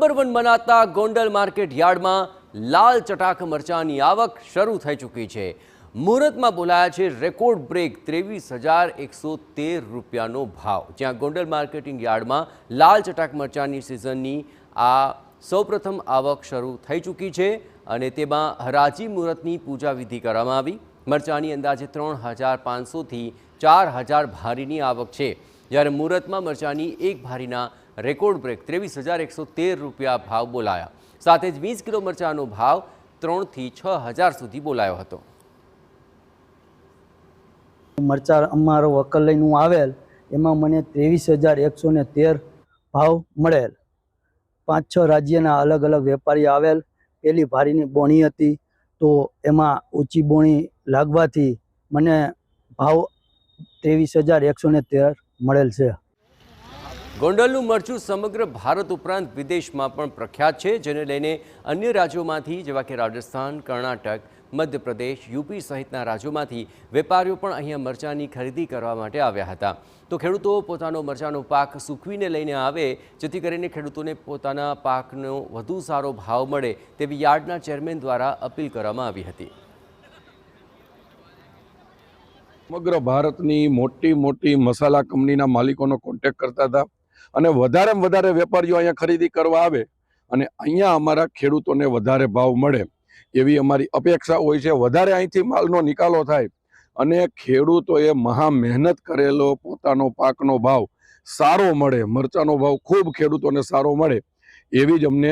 Number 1 મનાતા Gondal market યાર્ડમાં લાલ ચટાક મરચાની આવક શરૂ થઈ ચૂકી છે। મુહૂર્તમાં બોલાયા છે રેકોર્ડ બ્રેક 23,113 રૂપિયાનો ભાવ। જ્યાં ગોંડલ માર્કેટિંગ યાર્ડમાં લાલ ચટાક મરચાની સિઝનની આ સૌપ્રથમ આવક શરૂ થઈ ચૂકી છે અને તેમાં હરાજી મુહૂર્તની પૂજા વિધિ કરવામાં આવી। મરચાની અંદાજે 3,500 થી 4,000 ભારીની આવક છે, જ્યારે મુહૂર્તમાં મરચાની એક ભારીના રેકોર્ડ બ્રેક 23,113 રૂપિયા ભાવ બોલાયા। સાથે જ 20 કિલો મરચાનો ભાવ 3 થી 6,000 સુધી બોલાયો હતો। મરચા અમારો વકલ લઈને હું આવેલ, એમાં મને 23,113 ભાવ મળેલ। 5-6 રાજ્યના અલગ અલગ વેપારી આવેલ। પેલી ભારીની બોણી હતી તો એમાં ઊંચી બોણી લાગવાથી મને ભાવ 23,113 મળેલ છે। ગોંડલનું મરચું સમગ્ર ભારત ઉપરાંત વિદેશમાં પણ પ્રખ્યાત છે, જેને લઈને અન્ય રાજ્યોમાંથી જેવા કે રાજસ્થાન, કર્ણાટક, મધ્યપ્રદેશ, યુપી સહિતના રાજ્યોમાંથી વેપારીઓ પણ અહીંયા મરચાની ખરીદી કરવા માટે આવ્યા હતા। તો ખેડૂતો પોતાનો મરચાનો પાક સૂકવીને લઈને આવે, જેથી કરીને ખેડૂતોને પોતાના પાકનો વધુ સારો ભાવ મળે તેવી યાર્ડના ચેરમેન દ્વારા અપીલ કરવામાં આવી હતી। સમગ્ર ભારતની મોટી મોટી મસાલા કંપનીના માલિકોનો કોન્ટેક્ટ કરતા હતા અને વધારેમાં વધારે વેપારીઓ અહીંયા ખરીદી કરવા આવે અને અહીંયા અમારા ખેડૂતોને વધારે ભાવ મળે એવી અમારી અપેક્ષા હોય છે। વધારે અહીંથી માલનો નિકાલો થાય અને ખેડૂતોએ મહા મહેનત કરેલો પોતાનો પાકનો ભાવ સારો મળે, મરચાનો ભાવ ખૂબ ખેડૂતોને સારો મળે એવી જ અમને